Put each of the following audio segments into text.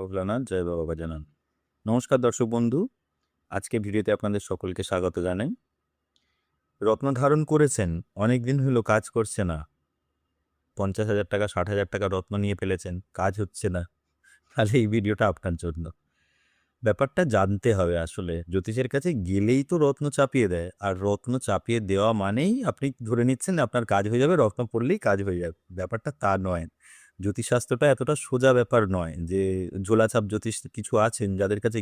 বাবা ভোলানাথ, জয় বাবা গজানন। নমস্কার দর্শক বন্ধু, আজকে ভিডিওতে আপনাদের সকলকে স্বাগত জানাই। রত্ন ধারণ করেছেন, অনেক দিন হলো কাজ করছে না, 50,000 টাকা 60,000 টাকা রত্ন নিয়ে ফেলেছেন, কাজ হচ্ছে না, তাহলে এই ভিডিওটা আপনার জন্য। ব্যাপারটা জানতে হবে। আসলে জ্যোতিষের কাছে গেলেই তো রত্ন চাপিয়ে দেয়, আর রত্ন চাপিয়ে দেওয়া মানেই আপনি ধরে নিচ্ছেন আপনার কাজ হয়ে যাবে, রত্ন পড়লেই কাজ হয়ে যাবে। ব্যাপারটা তা নয়। জ্যোতিষশাস্ত্রটা এতটা সোজা ব্যাপার নয় যে ঝোলাছাপ জ্যোতিষ কিছু আছেন যাদের কাছে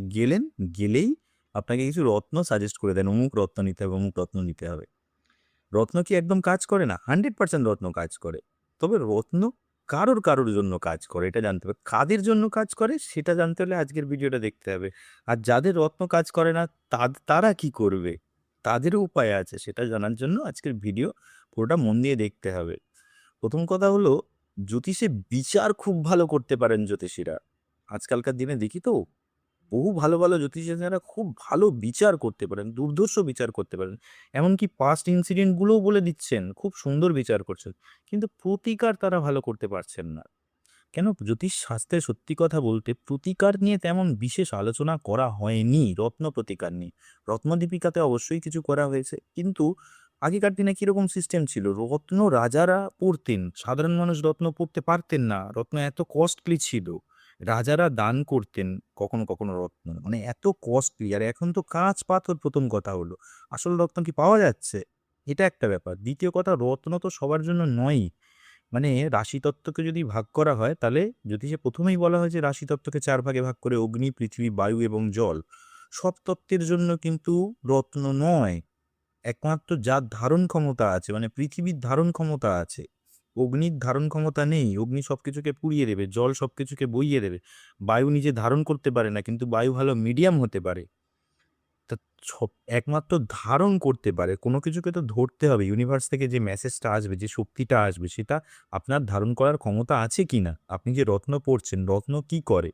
গেলেই আপনাকে কিছু রত্ন সাজেস্ট করে দেন, অমুক রত্ন নিতে হবে, অমুক রত্ন নিতে হবে। রত্ন কি একদম কাজ করে না? 100% রত্ন কাজ করে। তবে রত্ন কারোর জন্য কাজ করে, এটা জানতে হবে। কাদের জন্য কাজ করে সেটা জানতে হলে আজকের ভিডিওটা দেখতে হবে। আর যাদের রত্ন কাজ করে না তারা কি করবে? তাদেরও উপায় আছে, সেটা জানার জন্য আজকের ভিডিও পুরোটা মন দিয়ে দেখতে হবে। প্রথম কথা হলো, জ্যোতিষে বিচার খুব ভালো করতে পারেন জ্যোতিষীরা। আজকালকার দিনে দেখি তো, বহু ভালো ভালো জ্যোতিষীরা খুব ভালো বিচার করতে পারেন, দুর্ধর্ষ বিচার করতে পারেন। এমনকি পাস্ট ইনসিডেন্টগুলোও বলে দিচ্ছেন, খুব সুন্দর বিচার করছেন। কিন্তু প্রতিকার তারা ভালো করতে পারছেন না। কেন? জ্যোতিষ শাস্ত্রে সত্যি কথা বলতে প্রতিকার নিয়ে তেমন বিশেষ আলোচনা করা হয়নি, রত্ন প্রতিকার নিয়ে। রত্নদীপিকাতে অবশ্যই কিছু করা হয়েছে, কিন্তু আগেকার দিনে কিরকম সিস্টেম ছিল, রত্ন রাজারা পড়তেন, সাধারণ মানুষ রত্ন পড়তে পারতেন না, রত্ন এত কস্টলি ছিল। রাজারা দান করতেন কখনো কখনো রত্ন, মানে এত কস্টলি। আর এখন তো কাঁচ পাথর, প্রথম কথা হলো আসল রত্ন কি পাওয়া যাচ্ছে? এটা একটা ব্যাপার। দ্বিতীয় কথা, রত্ন তো সবার জন্য নয়ই। মানে রাশিতত্ত্বকে যদি ভাগ করা হয়, তাহলে জ্যোতিষে প্রথমেই বলা হয়েছে রাশিতত্ত্বকে 4 ভাগে ভাগ করে, অগ্নি, পৃথিবী, বায়ু এবং জল। সব তত্ত্বের জন্য কিন্তু রত্ন নয়। একমাত্র যার ধারণ ক্ষমতা আছে, মানে পৃথিবীর ধারণ ক্ষমতা আছে, অগ্নির ধারণ ক্ষমতা নেই। অগ্নি সবকিছুকে পুড়িয়ে দেবে, জল সবকিছুকে বইয়ে দেবে। বায়ু নিজে ধারণ করতে পারে না, কিন্তু বায়ু ভালো মিডিয়াম হতে পারে। তা সব একমাত্র ধারণ করতে পারে। কোনো কিছুকে তো ধরতে হবে। ইউনিভার্স থেকে যে মেসেজটা আসবে, যে শক্তিটা আসবে, সেটা আপনার ধারণ করার ক্ষমতা আছে কিনা। আপনি যে রত্ন পড়ছেন, রত্ন কি করে?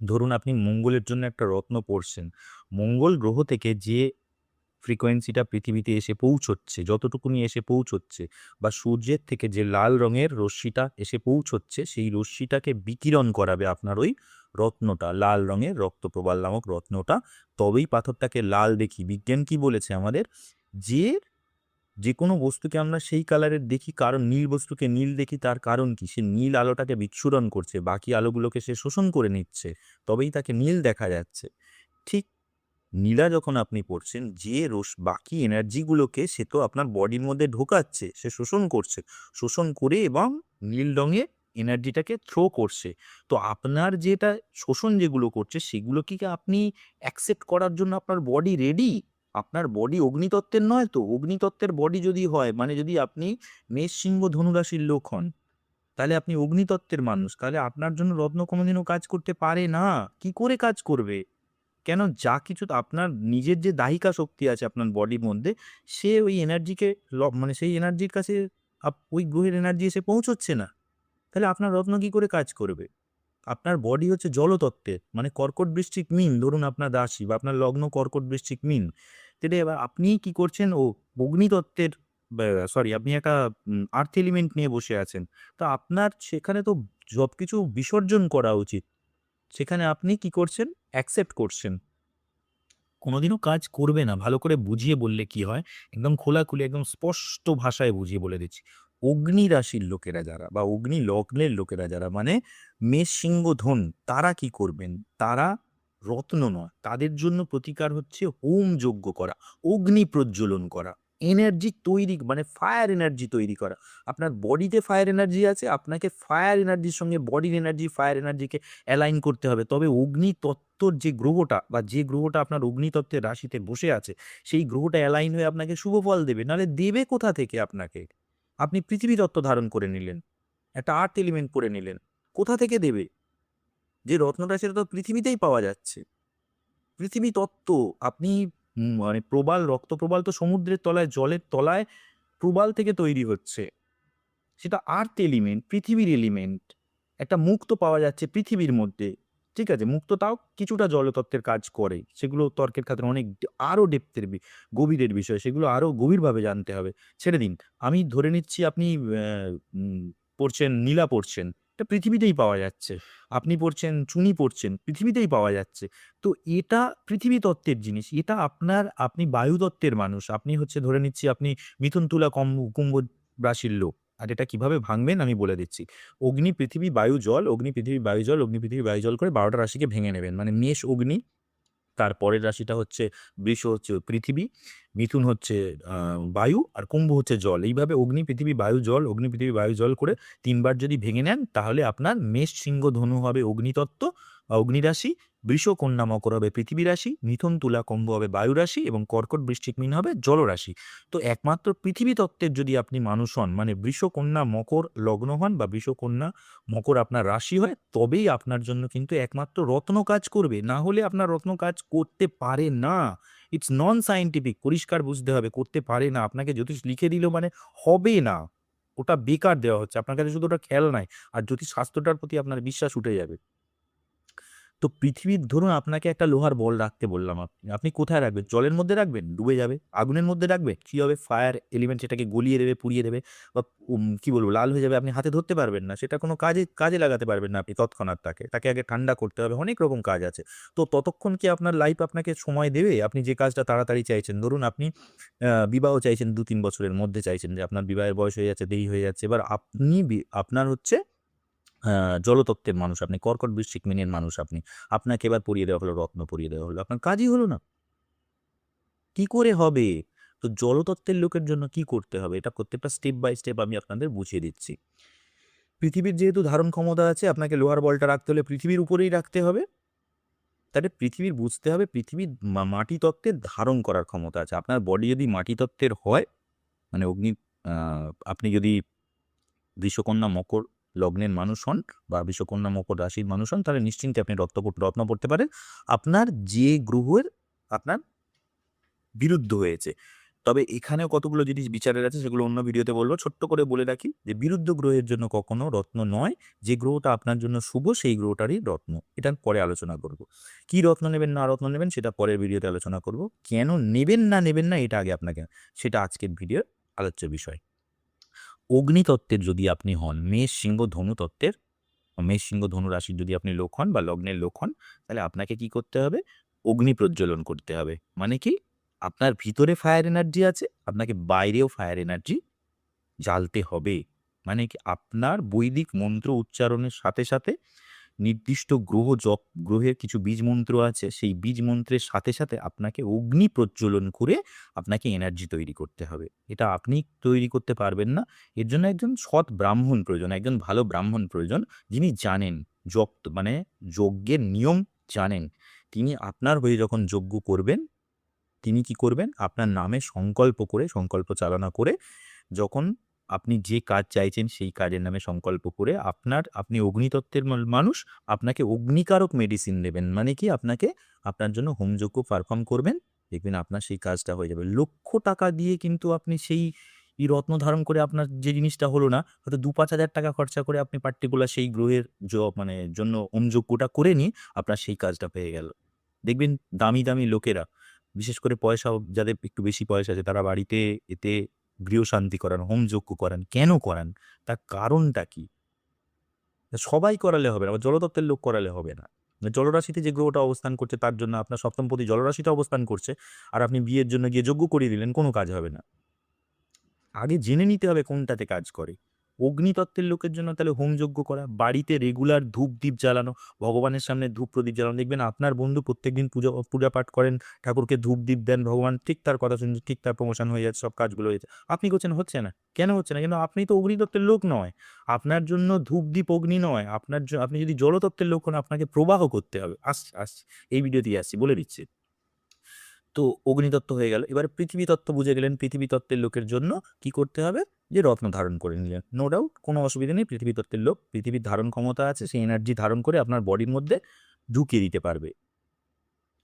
ধরুন আপনি মঙ্গলের জন্য একটা রত্ন পড়ছেন। মঙ্গল গ্রহ থেকে যে ফ্রিকোয়েন্সিটা পৃথিবীতে এসে পৌঁছচ্ছে, যতটুকুনি এসে পৌঁছচ্ছে, বা সূর্যের থেকে যে লাল রঙের রশ্মিটা এসে পৌঁছচ্ছে, সেই রশ্মিটাকে বিকিরণ করাবে আপনার ওই রত্নটা, লাল রঙের রক্তপ্রবাল নামক রত্নটা। তবেই পাথরটাকে লাল দেখি। বিজ্ঞান কি বলেছে আমাদের? যে যে কোনো বস্তুকে আমরা সেই কালারের দেখি, কারণ নীল বস্তুকে নীল দেখি, তার কারণ কি? সে নীল আলোটাকে বিচ্ছুরণ করছে, বাকি আলোগুলোকে সে শোষণ করে নিচ্ছে, তবেই তাকে নীল দেখা যাচ্ছে। ঠিক নীলা যখন আপনি পড়ছেন, যে বাকি এনার্জিগুলোকে সে তো আপনার বডির মধ্যে ঢোকাচ্ছে, সে শোষণ করছে, শোষণ করে এবং নীল রঙে এনার্জিটাকে থ্রো করছে। তো আপনার যেটা শোষণ যেগুলো করছে, সেগুলো কি আপনি অ্যাকসেপ্ট করার জন্য আপনার বডি রেডি? আপনার বডি অগ্নিতত্ত্বের নয় তো। অগ্নিতত্ত্বের বডি যদি হয়, মানে যদি আপনি মেষ, সিংহ, ধনু রাশির লোক হন, তাহলে আপনি অগ্নিতত্ত্বের মানুষ, তাহলে আপনার জন্য রত্ন কোনোদিনও কাজ করতে পারে না। কি করে কাজ করবে? কেন? যা কিছু আপনার নিজের যে দাহিকা শক্তি আছে আপনার বডির মধ্যে, সে ওই এনার্জিকে মানে সেই এনার্জির কাছে ওই গ্রহের এনার্জি এসে পৌঁছচ্ছে না। তাহলে আপনার রত্ন কি করে কাজ করবে? আপনার বডি হচ্ছে জলতত্ত্বের, মানে কর্কট বৃশ্চিক মীন, ধরুন আপনার রাশি বা আপনার লগ্ন কর্কট বৃশ্চিক মীন। তাহলে এবার আপনি কি করছেন? অগ্নিতত্ত্বের, সরি, আপনি একটা আর্থ এলিমেন্ট নিয়ে বসে আছেন। তো আপনার সেখানে তো সবকিছু বিসর্জন করা উচিত। সেখানে আপনি কি করছেন? অ্যাকসেপ্ট করছেন। কোনোদিনও কাজ করবে না। ভালো করে বুঝিয়ে বললে কি হয়, একদম খোলাখুলি একদম স্পষ্ট ভাষায় বুঝিয়ে বলে দিচ্ছি। অগ্নি রাশির লোকেরা যারা, বা অগ্নি লগ্নের লোকেরা যারা, মানে মেষ, সিংহ, ধনু, তারা কি করবেন? তারা রত্ন নয়, তাদের জন্য প্রতিকার হচ্ছে হোম যজ্ঞ করা, অগ্নি প্রজ্বলন করা, এনার্জি তৈরি, মানে ফায়ার এনার্জি তৈরি করা। আপনার বডিতে ফায়ার এনার্জি আছে, আপনাকে ফায়ার এনার্জির সঙ্গে বডির এনার্জি, ফায়ার এনার্জিকে অ্যালাইন করতে হবে। তবে অগ্নিতত্ত্বর যে গ্রহটা, বা যে গ্রহটা আপনার অগ্নিতত্ত্বের রাশিতে বসে আছে, সেই গ্রহটা অ্যালাইন হয়ে আপনাকে শুভ ফল দেবে। নাহলে দেবে কোথা থেকে আপনাকে? আপনি পৃথিবী তত্ত্ব ধারণ করে নিলেন, একটা আর্থ এলিমেন্ট পড়ে নিলেন, কোথা থেকে দেবে? যে রত্নটা সেটা তো পৃথিবীতেই পাওয়া যাচ্ছে। পৃথিবী তত্ত্ব আপনি মানে প্রবাল, রক্ত প্রবাল তো সমুদ্রের তলায়, জলের তলায় প্রবাল থেকে তৈরি হচ্ছে। সেটা আর্থ এলিমেন্ট, পৃথিবীর এলিমেন্ট। একটা মুক্তো পাওয়া যাচ্ছে পৃথিবীর মধ্যে। ঠিক আছে? মুক্তো তাও কিছুটা জলতত্ত্বের কাজ করে। সেগুলো তর্কের খাতিরে অনেক আরো ডেপথের গভীরের বিষয়। সেগুলো আরো গভীরভাবে জানতে হবে। ছেড়ে দিন। আমি ধরে নিচ্ছি আপনি পড়ছেন, নীলা পড়ছেন। এটা পৃথিবীতেই পাওয়া যাচ্ছে। আপনি পড়ছেন, চুনি পড়ছেন, পৃথিবীতেই পাওয়া যাচ্ছে। তো এটা পৃথিবী তত্ত্বের জিনিস। এটা আপনি বায়ুতত্ত্বের মানুষ। আপনি হচ্ছে ধরে নিচ্ছি আপনি মিথুন, তুলা, কুম্ভ রাশির লোক। আর এটা কিভাবে ভাঙবেন আমি বলে দিচ্ছি। অগ্নি, পৃথিবী, বায়ু, জল, অগ্নি, পৃথিবী, বায়ু, জল, অগ্নি, পৃথিবী, বায়ু, জল করে ১২ টা রাশিকে ভেঙে নেবেন। মানে মেষ অগ্নি, তার পরের রাশিটা হচ্ছে বৃষ হচ্ছে পৃথিবী, মিথুন হচ্ছে বায়ু, আর কুম্ভ হচ্ছে জল। এইভাবে অগ্নি, পৃথিবী, বায়ু, জল, অগ্নি, পৃথিবী, বায়ু, জল করে ৩ বার যদি ভেঙে নেন, তাহলে আপনার মেষ, সিংহ, ধনু হবে অগ্নিতত্ত্ব বা অগ্নি রাশি, বৃষ, কন্যা, মকর হবে পৃথিবী রাশি, মিথুন, তুলা, কুম্ভ হবে বায়ু রাশি এবং কর্কট, বৃশ্চিক, মীন হবে জল রাশি। তো একমাত্র পৃথিবী তত্ত্বের যদি আপনি মানুষ হন, মানে বৃষ, কন্যা, মকর লগ্ন হন বা বৃষ, কন্যা, মকর আপনার রাশি হয়, তবেই আপনার জন্য কিন্তু একমাত্র রত্ন কাজ করবে। না হলে আপনার রত্ন কাজ করতে পারে না। ইটস নন সায়েন্টিফিক, পরিষ্কার বুঝতে হবে, করতে পারে না। আপনাকে জ্যোতিষ লিখে দিল মানে হবে না। ওটা বেকার দেওয়া হচ্ছে। আপনার কাছে শুধু ওটা খেয়াল নাই। আর জ্যোতিষ শাস্ত্রটার প্রতি আপনার বিশ্বাস উঠে যাবে। তো পৃথিবীর ধরুন আপনাকে একটা লোহার বল রাখতে বললাম, আপনি কোথায় রাখবেন? জলের মধ্যে রাখবেন? ডুবে যাবে। আগুনের মধ্যে রাখবেন? কি হবে? ফায়ার এলিমেন্ট সেটাকে গলিয়ে দেবে, পুড়িয়ে দেবে বা কি বলবো লাল হয়ে যাবে। আপনি হাতে ধরতে পারবেন না। সেটা কোনো কাজে লাগাতে পারবেন না আপনি তৎক্ষণাৎ তাকে আগে ঠান্ডা করতে হবে। অনেক রকম কাজ আছে। তো ততক্ষণ কি আপনার লাইফ আপনাকে সময় দেবে? আপনি যে কাজটা তাড়াতাড়ি চাইছেন, ধরুন আপনি বিবাহ চাইছেন ২-৩ বছরের মধ্যে চাইছেন যে আপনার বিবাহের বয়স হয়ে যাচ্ছে, দেরি হয়ে যাচ্ছে। এবার আপনি আপনার হচ্ছে জলতত্ত্বের মানুষ আপনি, কর্কট, বৃশ্চিক, মীনের মানুষ আপনি। আপনাকে এবার পরিয়ে দেওয়া হলো, রত্ন পরিয়ে দেওয়া হলো। আপনার কাজই হলো না। কি করে হবে? তো জলতত্ত্বের লোকের জন্য কি করতে হবে? এটা প্রত্যেকটা স্টেপ বাই স্টেপ আমি আপনাদের বুঝিয়ে দিচ্ছি। পৃথিবীর যেহেতু ধারণ ক্ষমতা আছে, আপনাকে লোহার বলটা রাখতে হলে পৃথিবীর উপরেই রাখতে হবে। তাহলে পৃথিবীর বুঝতে হবে পৃথিবীর মাটি তত্ত্বের ধারণ করার ক্ষমতা আছে। আপনার বডি যদি মাটি তত্ত্বের হয়, মানে আ আপনি যদি বৃষকন্যা মকর লগ্নের মানুষ হন বা বৃষকন্যা মকর রাশির মানুষ হন, তাহলে নিশ্চিন্তে আপনি রত্ন পড়তে পারেন। আপনার যে গ্রহের আপনার বিরুদ্ধ হয়েছে। তবে এখানেও কতগুলো জিনিস বিচারের আছে, সেগুলো অন্য ভিডিওতে বলব। ছোট্ট করে বলে রাখি যে বিরুদ্ধ গ্রহের জন্য কখনো রত্ন নয়। যে গ্রহটা আপনার জন্য শুভ সেই গ্রহটারই রত্ন। এটা পরে আলোচনা করব। কি রত্ন নেবেন না রত্ন নেবেন সেটা পরের ভিডিওতে আলোচনা করব। কেন নেবেন না এটা আগে আপনাকে, সেটা আজকের ভিডিওর আলোচ্য বিষয়। অগ্নিতত্ত্বের যদি আপনি হন, মেষ, সিংহ, ধনু তত্ত্বের, মেষ, সিংহ, ধনু রাশির যদি আপনি লোক হন বা লগ্নের লোক হন, তাহলে আপনাকে কি করতে হবে? অগ্নি প্রজ্বলন করতে হবে। মানে কি? আপনার ভিতরে ফায়ার এনার্জি আছে, আপনাকে বাইরেও ফায়ার এনার্জি জ্বালতে হবে। মানে কি? আপনার বৈদিক মন্ত্র উচ্চারণের সাথে, সাথে নির্দিষ্ট গ্রহের কিছু বীজ মন্ত্র আছে। সেই বীজ মন্ত্রের সাথে, সাথে আপনাকে অগ্নি প্রজ্বলন করে আপনাকে এনার্জি তৈরি করতে হবে। এটা আপনি তৈরি করতে পারবেন না। এর জন্য একজন সৎ ব্রাহ্মণ প্রয়োজন, একজন ভালো ব্রাহ্মণ প্রয়োজন, যিনি জানেন মানে যজ্ঞের নিয়ম জানেন। তিনি আপনার হয়ে যখন যজ্ঞ করবেন, তিনি কি করবেন? আপনার নামে সংকল্প চালনা করে, যখন আপনি যে কাজ চাইছেন সেই কাজের নামে সংকল্প করে আপনি অগ্নিতত্ত্বের মানুষ, আপনাকে অগ্নিকারক মেডিসিন দেবেন। মানে কি? আপনার জন্য হোমযজ্ঞ পারফর্ম করবেন। দেখবেন আপনার সেই কাজটা হয়ে যাবে। লক্ষ টাকা দিয়ে কিন্তু আপনি সেই রত্ন ধারণ করে আপনার যে জিনিসটা হলো না, হয়তো ২-৫ হাজার টাকা খরচা করে আপনি পার্টিকুলার সেই গ্রহের মানে জন্য হোমযজ্ঞটা করে নিয়ে আপনার সেই কাজটা পেয়ে গেল। দেখবেন দামি লোকেরা, বিশেষ করে যাদের একটু বেশি পয়সা আছে, তারা বাড়িতে এতে গৃহশান্তি করান, হোমযজ্ঞ করান। কেন করান? তার কারণটা কি? সবাই করালে হবে না, আবার জলতত্ত্বের লোক করালে হবে না। জলরাশিতে যে গ্রহটা অবস্থান করছে তার জন্য আপনার সপ্তমপতি জলরাশিতে অবস্থান করছে, আর আপনি বিয়ের জন্য গিয়ে যজ্ঞ করিয়ে দিলেন, কোনো কাজ হবে না। আগে জেনে নিতে হবে কোনটাতে কাজ করে। অগ্নিতত্ত্বের লোকের জন্য তাহলে হোমযজ্ঞ করা, বাড়িতে রেগুলার ধূপ-দ্বীপ জ্বালানো, ভগবানের সামনে ধূপ-প্রদীপ জ্বালানো। দেখবেন আপনার বন্ধু প্রত্যেকদিন পূজা পাঠ করেন, ঠাকুরকে ধূপ-দ্বীপ দেন, ভগবান ঠিক তার কথা শুনছে, ঠিক তার প্রমোশন হয়ে যাচ্ছে, সব কাজগুলো হয়ে যাচ্ছে। আপনি করছেন, হচ্ছে না। কেন হচ্ছে না? কিন্তু আপনি তো অগ্নিতত্ত্বের লোক নয়। আপনার জন্য ধূপ-দ্বীপ অগ্নি নয়। আপনি যদি জলতত্ত্বের লোক হন, আপনাকে প্রবাহ করতে হবে। আসছি। এই ভিডিওতেই আসছি, বলে দিচ্ছি। তো অগ্নিতত্ত্ব হয়ে গেল। এবারে পৃথিবী তত্ত্ব বুঝে গেলেন। পৃথিবী তত্ত্বের লোকের জন্য কি করতে হবে? যে রত্ন ধারণ করে নিলেন। নো ডাউট, কোনো অসুবিধা নেই। পৃথিবী তত্ত্বের লোক, পৃথিবীর ধারণ ক্ষমতা আছে, সেই এনার্জি ধারণ করে আপনার বডির মধ্যে ঢুকিয়ে দিতে পারবে।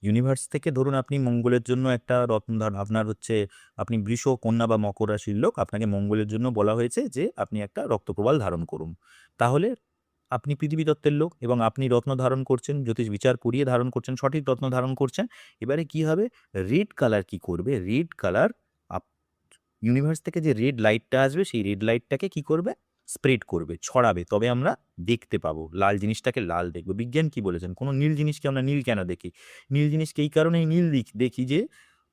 ইউনিভার্স থেকে ধরুন আপনি মঙ্গলের জন্য একটা রত্ন আপনার হচ্ছে, আপনি বৃষ, কন্যা বা মকর রাশির লোক, আপনাকে মঙ্গলের জন্য বলা হয়েছে যে আপনি একটা রক্তপ্রবাল ধারণ করুন। তাহলে আপনি পৃথিবী তত্ত্বের লোক এবং আপনি রত্ন ধারণ করছেন, জ্যোতিষ বিচার করিয়ে ধারণ করছেন, সঠিক রত্ন ধারণ করছেন। এবারে কি হবে? রেড কালার কি করবে? রেড কালার ইউনিভার্স থেকে যে রেড লাইটটা আসবে, সেই রেড লাইটটাকে কি করবে? স্প্রেড করবে, ছড়াবে, তবে আমরা দেখতে পাবো, লাল জিনিসটাকে লাল দেখবো। বিজ্ঞান কি বলেছেন? কোনো নীল জিনিসকে আমরা নীল কেন দেখি? নীল জিনিসকে এই কারণেই নীল দেখি যে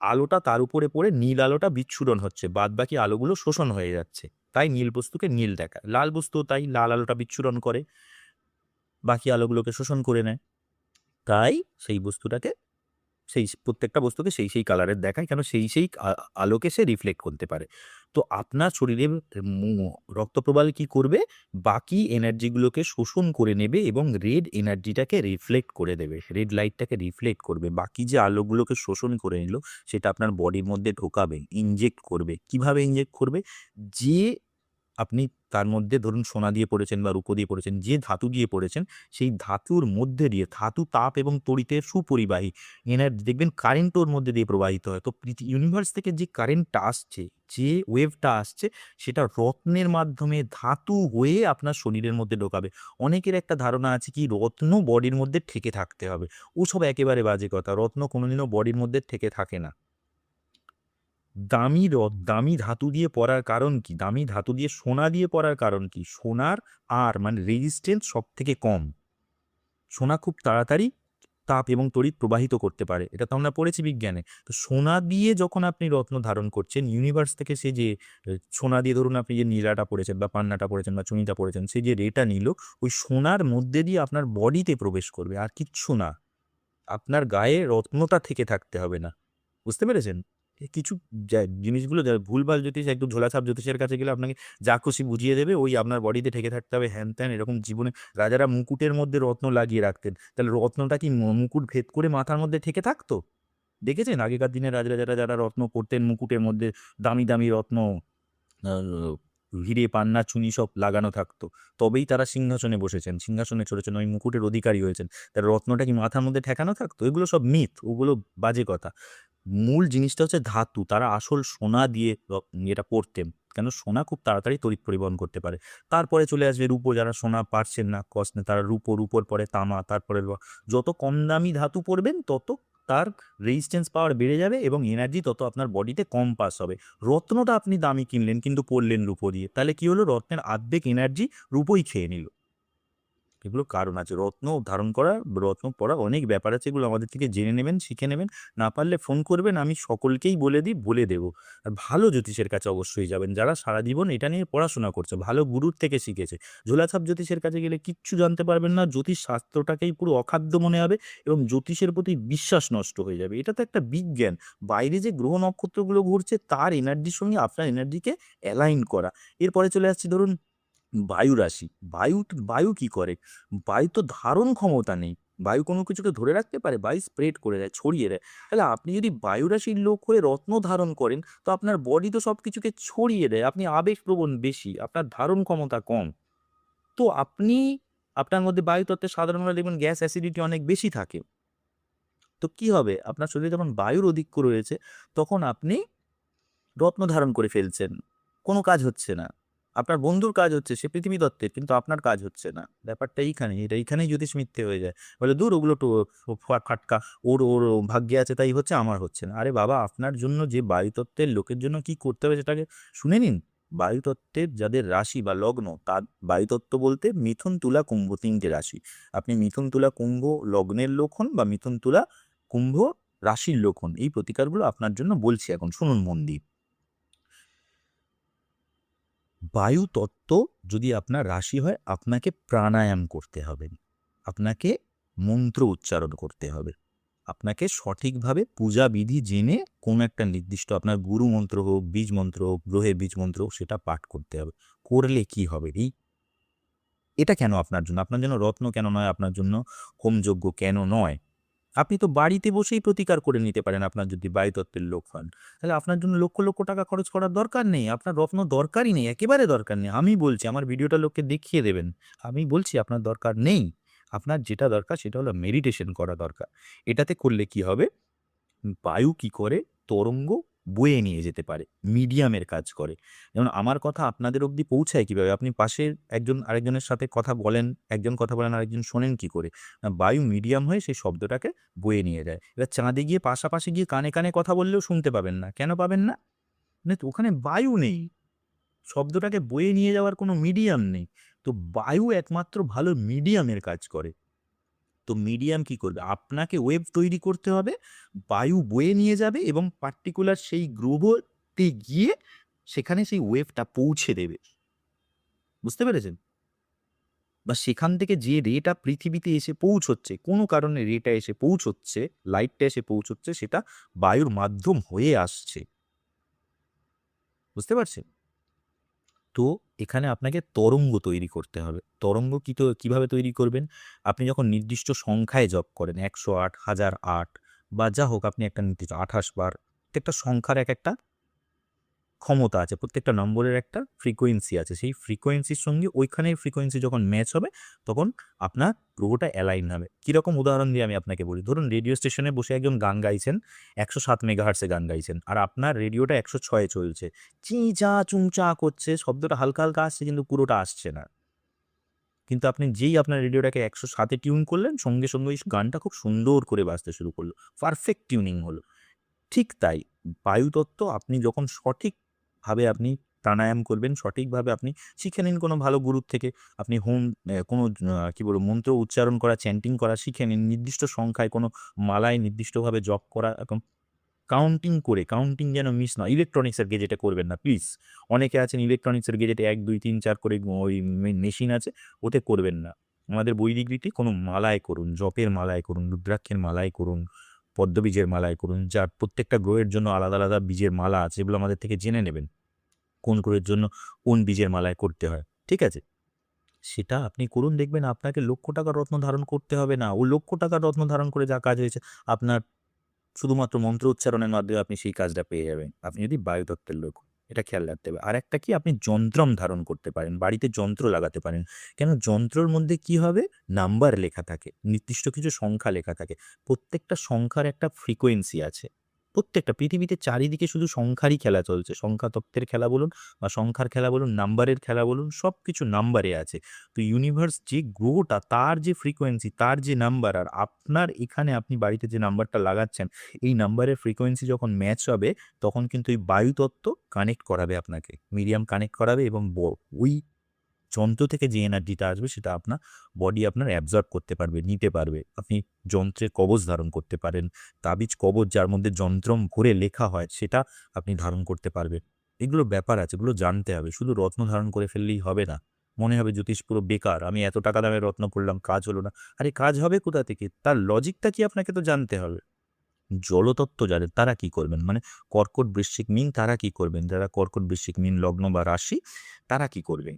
আলোটা তার উপরে পড়ে নীল আলোটা বিচ্ছুরণ হচ্ছে, বাদ বাকি আলোগুলো শোষণ হয়ে যাচ্ছে, তাই নীল বস্তুকে নীল দেখায়। লাল বস্তু তাই লাল আলোটা বিচ্ছুরণ করে, বাকি আলোগুলোকে শোষণ করে নেয়, তাই সেই বস্তুটাকে সেই প্রত্যেকটা বস্তুকে সেই কালারের দেখায়, কেন সেই আলোকে সে রিফ্লেক্ট করতে পারে। তো আপনার শরীরে রক্ত প্রবাহ কি করবে? বাকি এনার্জিগুলোকে শোষণ করে নেবে এবং রেড এনার্জিটাকে রিফ্লেক্ট করে দেবে, রেড লাইটটাকে রিফ্লেক্ট করবে। বাকি যে আলোগুলোকে শোষণ করে নিল সেটা আপনার বডির মধ্যে ঢোকাবে, ইনজেক্ট করবে। কিভাবে ইনজেক্ট করবে? যে আপনি তার মধ্যে ধরুন সোনা দিয়ে পড়েছেন বা রূপো দিয়ে পড়েছেন, যে ধাতু দিয়ে পড়েছেন, সেই ধাতুর মধ্যে দিয়ে, ধাতু তাপ এবং তড়িতের সুপরিবাহী, এনার্জি দেখবেন কারেন্ট ওর মধ্যে দিয়ে প্রবাহিত হয়। তো ইউনিভার্স থেকে যে কারেন্টটা আসছে, যে ওয়েভটা আসছে, সেটা রত্নের মাধ্যমে ধাতু হয়ে আপনার শরীরের মধ্যে ঢোকাবে। অনেকের একটা ধারণা আছে কি রত্ন বডির মধ্যে ঠেকে থাকতে হবে, ওসব একেবারে বাজে কথা। রত্ন কোনোদিনও বডির মধ্যে ঠেকে থাকে না। দামি ধাতু দিয়ে পড়ার কারণ কি? দামি ধাতু দিয়ে সোনা দিয়ে পড়ার কারণ কি? সোনার মানে রেজিস্ট্যান্স সবথেকে কম। সোনা খুব তাড়াতাড়ি তাপ এবং তড়িৎ প্রবাহিত করতে পারে, এটা তো আমরা পড়েছি বিজ্ঞানে। তো সোনা দিয়ে যখন আপনি রত্ন ধারণ করছেন, ইউনিভার্স থেকে সে যে সোনা দিয়ে ধরুন আপনি যে নীলাটা পড়েছেন বা পান্নাটা পড়েছেন বা চুনিটা পড়েছেন, সে যে রেটা নিল, ওই সোনার মধ্যে দিয়ে আপনার বডিতে প্রবেশ করবে, আর কিচ্ছু না। আপনার গায়ে রত্নটা থেকে থাকতে হবে না। বুঝতে পেরেছেন? কিছু জিনিসগুলো ভুলভাল জ্যোতিষ, একটু ঝোলাছাপ জ্যোতিষের কাছে গেলে আপনাকে যা খুশি বুঝিয়ে দেবে, ওই আপনার বডিতে ঠেকে থাকতে হবে, হ্যান-ত্যান এরকম। জীবনে রাজারা মুকুটের মধ্যে রত্ন লাগিয়ে রাখতেন, তাহলে রত্নটা কি মুকুট ভেদ করে মাথার মধ্যে ঠেকে থাকতো? দেখেছেন আগেকার দিনে রাজরাজারা যারা রত্ন পরতেন মুকুটের মধ্যে, দামি দামি রত্ন, হিরে পান্না চুনি সব লাগানো থাকতো, তবেই তারা সিংহাসনে বসেছেন, সিংহাসনে চড়েছেন, ওই মুকুটের অধিকারী হয়েছেন। তার রত্নটা কি মাথার মধ্যে ঠেকানো থাকতো? এগুলো সব মিথ, ওগুলো বাজে কথা। মূল জিনিসটা হচ্ছে ধাতু। তারা আসল সোনা দিয়ে এটা পড়তেন, কেন সোনা খুব তাড়াতাড়ি তড়িৎ পরিবহন করতে পারে। তারপরে চলে আসবে রূপো, যারা সোনা পারছেন না কষ্ট তারা রূপোর পরে তামা, তারপরে যত কম দামি ধাতু পড়বেন তত তার রেজিস্ট্যান্স পাওয়ার বেড়ে যাবে এবং এনার্জি তত আপনার বডিতে কম পাস হবে। রত্নটা আপনি দামি কিনলেন কিন্তু পড়লেন রূপো দিয়ে, তাহলে কি হলো? রত্নের আর্ধেক এনার্জি রূপোই খেয়ে নিল। এগুলো কারণ আছে। রত্ন ধারণ করা, রত্ন পড়া অনেক ব্যাপার আছে, এগুলো আমাদের থেকে জেনে নেবেন, শিখে নেবেন। না পারলে ফোন করবেন, আমি সকলকেই বলে দেবো। আর ভালো জ্যোতিষের কাছে অবশ্যই যাবেন, যারা সারা জীবন এটা নিয়ে পড়াশোনা করছে, ভালো গুরুর থেকে শিখেছে। ঝোলাছাপ জ্যোতিষের কাছে গেলে কিচ্ছু জানতে পারবেন না, জ্যোতিষ শাস্ত্রটাকেই পুরো অখাদ্য মনে হবে এবং জ্যোতিষের প্রতি বিশ্বাস নষ্ট হয়ে যাবে। এটা তো একটা বিজ্ঞান, বাইরে যে গ্রহ নক্ষত্রগুলো ঘুরছে তার এনার্জির সঙ্গে আপনার এনার্জিকে অ্যালাইন করা। এরপরে চলে আসছি ধরুন বায়ু রাশি। বায়ু কি করে? বায়ু তো ধারণ ক্ষমতা নেই। বায়ু কোনো কিছুকে ধরে রাখতে পারে? বায়ু স্প্রেড করে দেয়, ছড়িয়ে দেয়। তাহলে আপনি যদি বায়ু রাশির লোক হয়ে রত্ন ধারণ করেন, তো আপনার বডি তো সবকিছুকে ছড়িয়ে দেয়। আপনি আবেগপ্রবণ বেশি, আপনার ধারণ ক্ষমতা কম। তো আপনার মধ্যে বায়ু তত্ত্বে সাধারণভাবে দেখবেন গ্যাস অ্যাসিডিটি অনেক বেশি থাকে। তো কি হবে? আপনার শরীরে যখন বায়ুর অধিক্য রয়েছে, তখন আপনি রত্ন ধারণ করে ফেলছেন, কোনো কাজ হচ্ছে না। আপনার বন্ধুর কাজ হচ্ছে, সে পৃথিবী তত্ত্বের, কিন্তু আপনার কাজ হচ্ছে না। ব্যাপারটা এইখানেই জ্যোতিষ মিথ্যে হয়ে যায়। বলে দূর ওগুলো তো ফাটকা, ওর ওর ভাগ্যে আছে তাই হচ্ছে, আমার হচ্ছে না। আরে বাবা, আপনার জন্য যে বায়ুতত্ত্বের লোকের জন্য কি করতে হবে সেটাকে শুনে নিন। বায়ুতত্ত্বের যাদের রাশি বা লগ্ন, তার বায়ুতত্ত্ব বলতে মিথুন তুলা কুম্ভ 3টে রাশি। আপনি মিথুন তুলা কুম্ভ লগ্নের লোক হন বা মিথুন তুলা কুম্ভ রাশির লোক হন, এই প্রতিকারগুলো আপনার জন্য বলছি এখন, শুনুন মন দিয়ে। বায়ু তত্ত্ব যদি আপনার রাশি হয়, আপনাকে প্রাণায়াম করতে হবে, আপনাকে মন্ত্র উচ্চারণ করতে হবে, আপনাকে সঠিকভাবে পূজা বিধি জেনে কোন একটা নির্দিষ্ট আপনার গুরু মন্ত্র হোক, বীজ মন্ত্র হোক, গ্রহের বীজ মন্ত্র হোক, সেটা পাঠ করতে হবে। করলে কি হবে? এটা কেন আপনার জন্য রত্ন কেন নয়? আপনার জন্য হোমযজ্ঞ কেন নয়? আপনি তো বাড়িতে বসেই প্রতিকার করে নিতে পারেন, আপনার যদি বায়ুতত্ত্বের লোক হন। তাহলে আপনার জন্য লক্ষ লক্ষ টাকা খরচ করার দরকার নেই, আপনার রত্ন দরকারই নেই, একেবারে দরকার নেই। আমি বলছি, আমার ভিডিওটা লোককে দেখিয়ে দেবেন। আমি বলছি আপনার দরকার নেই। আপনার যেটা দরকার সেটা হলো মেডিটেশন করা দরকার। এটাতে করলে কি হবে? বায়ু কি করে? তরঙ্গ বয়ে নিয়ে যেতে পারে, মিডিয়ামের কাজ করে। যেমন আমার কথা আপনাদের অবধি পৌঁছায় কিভাবে? আপনি পাশের একজন আরেকজনের সাথে কথা বলেন, একজন কথা বলেন, আরেকজন শোনেন কি করে? না, বায়ু মিডিয়াম হয়ে সেই শব্দটাকে বয়ে নিয়ে যায়। এবার চাঁদে গিয়ে পাশাপাশি গিয়ে কানে কানে কথা বললেও শুনতে পাবেন না। কেন পাবেন না? মানে তো ওখানে বায়ু নেই। শব্দটাকে বয়ে নিয়ে যাওয়ার কোনো মিডিয়াম নেই। তো বায়ু একমাত্র ভালো মিডিয়ামের কাজ করে। তো মিডিয়াম কি করবে? আপনাকে ওয়েভ তৈরি করতে হবে, বায়ু বয়ে নিয়ে যাবে এবং পার্টিকুলার সেই গ্রহতে গিয়ে সেখানে সেই ওয়েভটা পৌঁছে দেবে। বুঝতে পেরেছেন? বা সেখান থেকে যে রেটা পৃথিবীতে এসে পৌঁছচ্ছে, কোনো কারণে রেটা এসে পৌঁছচ্ছে, লাইটটা এসে পৌঁছচ্ছে, সেটা বায়ুর মাধ্যম হয়ে আসছে। বুঝতে পারছেন? তো এখানে আপনাকে তরঙ্গ তৈরি করতে হবে। তরঙ্গ কিভাবে তৈরি করবেন? আপনি যখন নির্দিষ্ট সংখ্যায় জপ করেন ১০৮, ১০০৮ বা যা হোক, আপনি একটা নির্দিষ্ট ২৮ বার, প্রত্যেকটা সংখ্যার একেকটা ক্ষমতা আছে, প্রত্যেকটা নম্বরের একটা ফ্রিকোয়েন্সি আছে। সেই ফ্রিকোয়েন্সির সঙ্গে ওইখানের ফ্রিকোয়েন্সি যখন ম্যাচ হবে, তখন আপনার গ্রহটা অ্যালাইন হবে। কিরকম উদাহরণ দিয়ে আমি আপনাকে বলি। ধরুন রেডিও স্টেশনে বসে একজন গান গাইছেন, ১০৭ মেগাহার্টজে গান গাইছেন। আর আপনার রেডিওটা ১০৬ এ চলছে। চিঁ-চা চুং-চা করছে, শব্দটা হালকা, হালকা আসছে কিন্তু পুরোটা আসছে না। কিন্তু আপনি যেই আপনার রেডিওটাকে ১০৭ এ টিউন করলেন, সঙ্গে, সঙ্গে ওই গানটা খুব সুন্দর করে বাজতে শুরু করলো। পারফেক্ট টিউনিং হলো। ঠিক তাই বায়ুতত্ত্ব আপনি যখন সঠিকভাবে আপনি প্রাণায়াম করবেন, সঠিকভাবে আপনি শিখে নিন কোনো ভালো গুরুর থেকে। আপনি কোনো কি বলবো, মন্ত্র উচ্চারণ করা, চ্যান্টিং করা শিখে নিন। নির্দিষ্ট সংখ্যায় কোনো মালায় নির্দিষ্টভাবে জপ করা, এবং কাউন্টিং করে, কাউন্টিং যেন মিস না। ইলেকট্রনিক্সের গেজেটে করবেন না প্লিজ। অনেকে আছেন ইলেকট্রনিক্সের গেজেটে ১, ২, ৩, ৪ করে ওই মেশিন আছে, ওতে করবেন না। আমাদের বৈদিক রীতি কোনো মালায় করুন, জপের মালায় করুন, রুদ্রাক্ষের মালায় করুন, পদ্মবীজের মালায় করুন। যার প্রত্যেকটা গ্রহের জন্য আলাদা, আলাদা বীজের মালা আছে, এগুলো আমাদের থেকে জেনে নেবেন। কোন গ্রহের জন্য কোন বীজের মালায় করতে হয়। ঠিক আছে? সেটা আপনি করুন, দেখবেন আপনাকে লক্ষ টাকার রত্ন ধারণ করতে হবে না। ও লক্ষ টাকার রত্ন ধারণ করে যা কাজ হয়েছে, আপনার শুধুমাত্র মন্ত্র উচ্চারণের মাধ্যমে আপনি সেই কাজটা পেয়ে যাবেন। আপনি যদি বায়ুতত্ত্বের লোক হন। এটা খেয়াল রাখতে হবে। আরেকটা কি, আপনি যন্ত্রম ধারণ করতে পারেন। বাড়িতে যন্ত্র লাগাতে পারেন। কেন? যন্ত্রর মধ্যে কি হবে? নাম্বার লেখা থাকে। নির্দিষ্ট কিছু সংখ্যা লেখা থাকে। প্রত্যেকটা সংখ্যার একটা ফ্রিকোয়েন্সি আছে। প্রত্যেকটা পৃথিবীতে চারিদিকে শুধু সংখ্যারই খেলা চলছে। সংখ্যা তত্ত্বের খেলা বলুন বা সংখ্যার খেলা বলুন, নাম্বারের খেলা বলুন, সবকিছু নাম্বারে আছে। তো ইউনিভার্স যে গ্রহটা, তার যে ফ্রিকোয়েন্সি, তার যে নাম্বার, আর আপনার এখানে আপনি বাড়িতে যে নাম্বারটা লাগাচ্ছেন, এই নাম্বারের ফ্রিকোয়েন্সি যখন ম্যাচ হবে, তখন কিন্তু এই বায়ুতত্ত্ব কানেক্ট করাবে আপনাকে। মিডিয়াম কানেক্ট করাবে এবং ওই যন্ত্র থেকে যে এনার্জিটা আসবে, সেটা আপনার বডি আপনার অ্যাবজর্ব করতে পারবে, নিতে পারবে। আপনি যন্ত্রের কবচ ধারণ করতে পারেন। তাবিজ কবচ যার মধ্যে যন্ত্রম ভরে লেখা হয়, সেটা আপনি ধারণ করতে পারবেন। এগুলো ব্যাপার আছে, এগুলো জানতে হবে। শুধু রত্ন ধারণ করে ফেললেই হবে না। মনে হবে জ্যোতিষ পুরো বেকার। আমি এত টাকা দামের রত্ন করলাম, কাজ হলো না। আরে কাজ হবে কোথা থেকে? তার লজিকটা কি আপনাকে তো জানতে হবে। জলতত্ত্ব যাদের, তারা কি করবেন? মানে কর্কট, বৃশ্চিক, মীন, তারা কি করবেন? যারা কর্কট, বৃশ্চিক, মীন লগ্ন বা রাশি, তারা কি করবেন?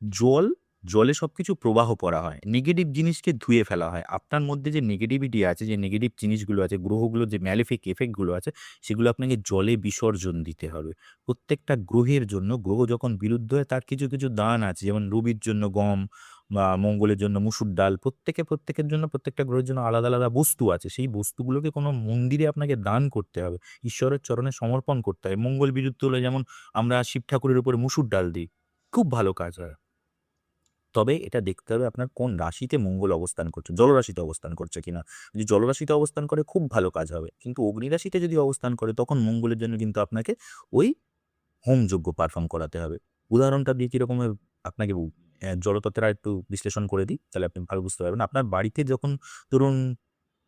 জল, জলে সবকিছু প্রবাহ করা হয়। নেগেটিভ জিনিসকে ধুয়ে ফেলা হয়। আপনার মধ্যে যে নেগেটিভিটি আছে, যে নেগেটিভ জিনিসগুলো আছে, গ্রহগুলোর যে ম্যালেফিক এফেক্ট গুলো আছে, সেগুলো আপনাকে জলে বিসর্জন দিতে হবে। প্রত্যেকটা গ্রহের জন্য, গ্রহ যখন বিরুদ্ধ হয়, তার কিছু, কিছু দান আছে। যেমন রবির জন্য গম বা মঙ্গলের জন্য মসুর ডাল। প্রত্যেকের জন্য, প্রত্যেকটা গ্রহের জন্য আলাদা, আলাদা বস্তু আছে। সেই বস্তুগুলোকে কোনো মন্দিরে আপনাকে দান করতে হবে। ঈশ্বরের চরণে সমর্পণ করতে হবে। মঙ্গল বিরুদ্ধ হলে যেমন আমরা শিব ঠাকুরের উপরে মসুর ডাল দিই। খুব ভালো কাজ হয়। তবে এটা দেখতে হবে আপনার কোন রাশিতে মঙ্গল অবস্থান করছে, জলরাশিতে অবস্থান করছে কিনা। যদি জলরাশিতে অবস্থান করে, খুব ভালো কাজ হবে। কিন্তু অগ্নিরাশিতে যদি অবস্থান করে, তখন মঙ্গলের জন্য কিন্তু আপনাকে ওই হোমযজ্ঞ পারফর্ম করাতে হবে। উদাহরণটা দিয়ে কিরকম আপনাকে জলতত্ত্বের আরেকটু বিশ্লেষণ করে দিই, তাহলে আপনি ভালো বুঝতে পারবেন। আপনার বাড়িতে যখন, ধরুন,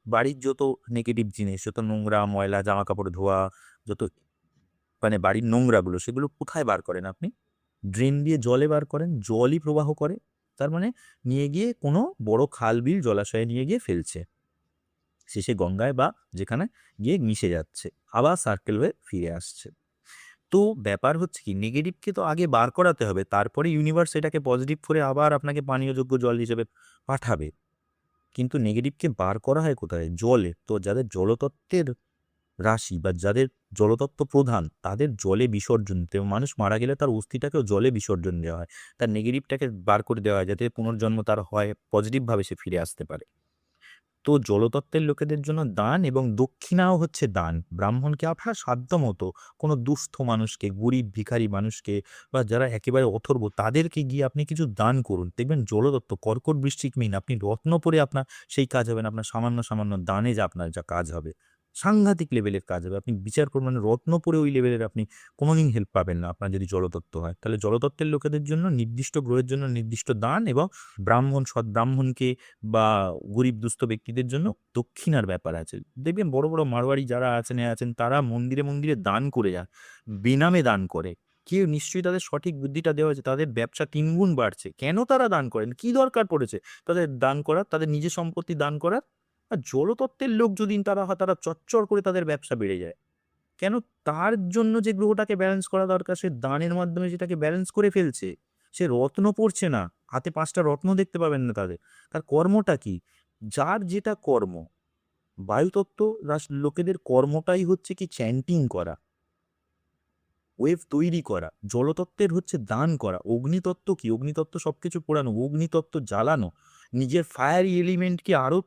বাড়ির যত নেগেটিভ জিনিস, যত নোংরা, ময়লা, জামাকাপড় ধোয়া, যত মানে বাড়ির নোংরাগুলো, সেগুলো কোথায় বার করেন আপনি? ড্রেন দিয়ে জলে বার করেন। জলই প্রবাহ করে। তার মানে নিয়ে গিয়ে কোনো বড় খাল, বিল, জলাশয়ে নিয়ে গিয়ে ফেলছে। শেষে গঙ্গায় বা যেখানে গিয়ে মিশে যাচ্ছে। আবার সার্কেল হয়ে ফিরে আসছে। তো ব্যাপার হচ্ছে কি, নেগেটিভকে তো আগে বার করাতে হবে। তারপরে ইউনিভার্স এটাকে পজিটিভ করে আবার আপনাকে পানীয়যোগ্য জল হিসেবে পাঠাবে। কিন্তু নেগেটিভকে বার করা হয় কোথায়? জলে। তো যাদের জলতত্ত্বের রাশি বা যাদের জলতত্ত্ব প্রধান, তাদের জলে বিসর্জন দিতে হবে। মানুষ মারা গেলে তার অস্থিটাকেও জলে বিসর্জন দেওয়া হয়। তার নেগেটিভটাকে বার করে দেওয়া হয়, যাতে পুনর্জন্ম তার হয়, পজিটিভভাবে সে ফিরে আসতে পারে। তো জলতত্ত্বের লোকেদের জন্য দান এবং দক্ষিণাও হচ্ছে দান। ব্রাহ্মণকে আপনার সাধ্যমতো কোনো দুস্থ মানুষকে, গরিব ভিখারি মানুষকে, বা যারা একেবারে অথর্ব, তাদেরকে গিয়ে আপনি কিছু দান করুন। দেখবেন জলতত্ত্ব, কর্কট, বৃশ্চিক, মীন, আপনি রত্ন পরে আপনার সেই কাজ হবে না। আপনার সামান্য, সামান্য দানে যা আপনার যা কাজ হবে। সাংঘাতিক লেভেলের কাজ হবে। আপনি বিচার করুন, মানে রত্ন পড়ে ওই লেভেলের আপনি কোনোদিন হেল্প পাবেন না আপনার যদি জলতত্ত্ব হয়। তাহলে জলতত্ত্বের লোকেদের জন্য নির্দিষ্ট গ্রহের জন্য নির্দিষ্ট দান এবং ব্রাহ্মণ, সৎ ব্রাহ্মণকে বা গরিব দুস্থ ব্যক্তিদের জন্য দক্ষিণার ব্যাপার আছে। দেখবেন বড়, বড় মারোয়াড়ি যারা আছেন তারা মন্দিরে, মন্দিরে দান করে যান। বেনামে দান করে। কেউ নিশ্চয়ই তাদের সঠিক বুদ্ধিটা দেওয়া হয়েছে। তাদের ব্যবসা ৩ গুণ বাড়ছে। কেন তারা দান করেন? কি দরকার পড়েছে তাদের দান করার? তাদের নিজের সম্পত্তি দান করার? আর জলতত্ত্বের লোক যদি তারা হয়, তারা চচ্চর করে তাদের ব্যবসা বেড়ে যায়। কেন? তার জন্য যে গ্রহটাকে ব্যালেন্স করা দরকার সে দানের মাধ্যমে সেটাকে ব্যালেন্স করে ফেলছে। সে রত্ন পড়ছে না। হাতে ৫ টা রত্ন দেখতে পাবেন না তাদের। তার কর্মটা কি? যার যেটা কর্ম। বায়ুতত্ত্ব লোকেদের কর্মটাই হচ্ছে কি চ্যান্টিং করা, ওয়েভ তৈরি করা। জলতত্ত্বের হচ্ছে দান করা। অগ্নিতত্ত্ব কি? অগ্নিতত্ত্ব সবকিছু পোড়ানো। অগ্নিতত্ত্ব জ্বালানো। নিজের ফায়ারি এলিমেন্টকে আরো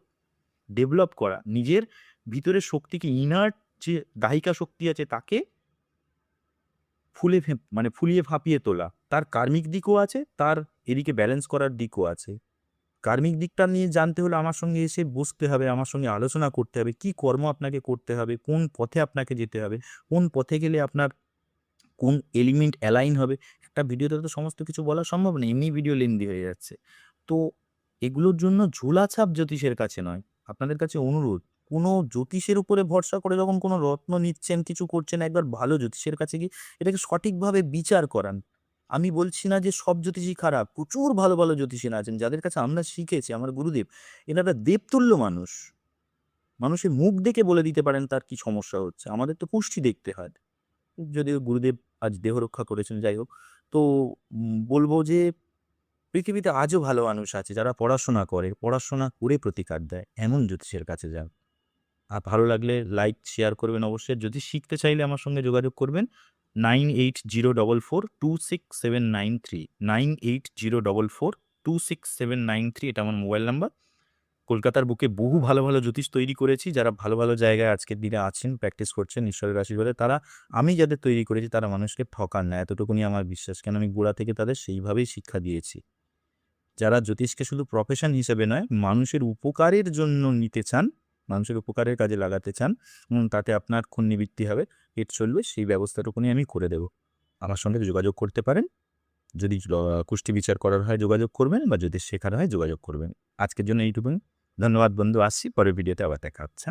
ডেভেলপ করা, নিজের ভিতরের শক্তিকে ইনার্ট যে দাহিকা শক্তি আছে তাকে ফুলিয়ে ফাঁপিয়ে তোলা। তার কার্মিক দিকও আছে, তার এদিকে ব্যালেন্স করার দিকও আছে। কার্মিক দিকটা নিয়ে জানতে হলে আমার সঙ্গে এসে বসতে হবে, আমার সঙ্গে আলোচনা করতে হবে, কি কর্ম আপনাকে করতে হবে, কোন পথে আপনাকে যেতে হবে, কোন পথে গেলে আপনার কোন এলিমেন্ট অ্যালাইন হবে। একটা ভিডিওতে তো সমস্ত কিছু বলা সম্ভব না, এমনি ভিডিও লেন্দি হয়ে যাচ্ছে। তো এগুলোর জন্য ঝোলাছাপ জ্যোতিষের কাছে নয়, আপনাদের কাছে অনুরোধ, কোনো জ্যোতিষের উপরে ভরসা করে যখন কোনো রত্ন নিচ্ছেন, কিছু করছেন, একবার ভালো জ্যোতিষের কাছে গিয়ে এটাকে সঠিকভাবে বিচার করান। আমি বলছি না যে সব জ্যোতিষী খারাপ, প্রচুর ভালো, ভালো জ্যোতিষীরা আছেন যাদের কাছে আমরা শিখেছি, আমার গুরুদেব। এনারা দেবতুল্য মানুষ। মানুষের মুখ দেখে বলে দিতে পারেন তার কি সমস্যা হচ্ছে। আমাদের তো পুষ্টি দেখতে হয়। যদিও গুরুদেব আজ দেহ রক্ষা করেছেন, যাই হোক। তো বলবো যে পৃথিবীতে আজও ভালো মানুষ আছে যারা পড়াশোনা করে, পড়াশোনা করে প্রতিকার দেয়। এমন জ্যোতিষের কাছে যান। আর ভালো লাগলে লাইক, শেয়ার করবেন অবশ্যই। যদি শিখতে চাইলে আমার সঙ্গে যোগাযোগ করবেন 9804426793 9804426793 এটা আমার মোবাইল নাম্বার। কলকাতার বুকে বহু ভালো, ভালো জ্যোতিষ তৈরি করেছি যারা ভালো, ভালো জায়গায় আজকের দিনে আছেন, প্র্যাকটিস করছেন ঈশ্বরের আশীর্বাদে। আমি যাদের তৈরি করেছি তারা মানুষকে ঠকান না, এতটুকুনি আমার বিশ্বাস। কেন আমি গোড়া থেকে তাদের সেইভাবেই শিক্ষা দিয়েছি। যারা জ্যোতিষকে শুধু প্রফেশন হিসেবে নয়, মানুষের উপকারের জন্য নিতে চান, মানুষের উপকারের কাজে লাগাতে চান, তাতে আপনার খুন নিবৃত্তি হবে, পেট চলবে, সেই ব্যবস্থাটুকুনি আমি করে দেব। আমার সঙ্গে যোগাযোগ করতে পারেন। যদি কুষ্টি বিচার করার হয় যোগাযোগ করবেন, বা যদি শেখার হয় যোগাযোগ করবেন। আজকের জন্য এইটুকুনি। ধন্যবাদ বন্ধু, আসছি, পরের ভিডিওতে আবার দেখা হচ্ছে।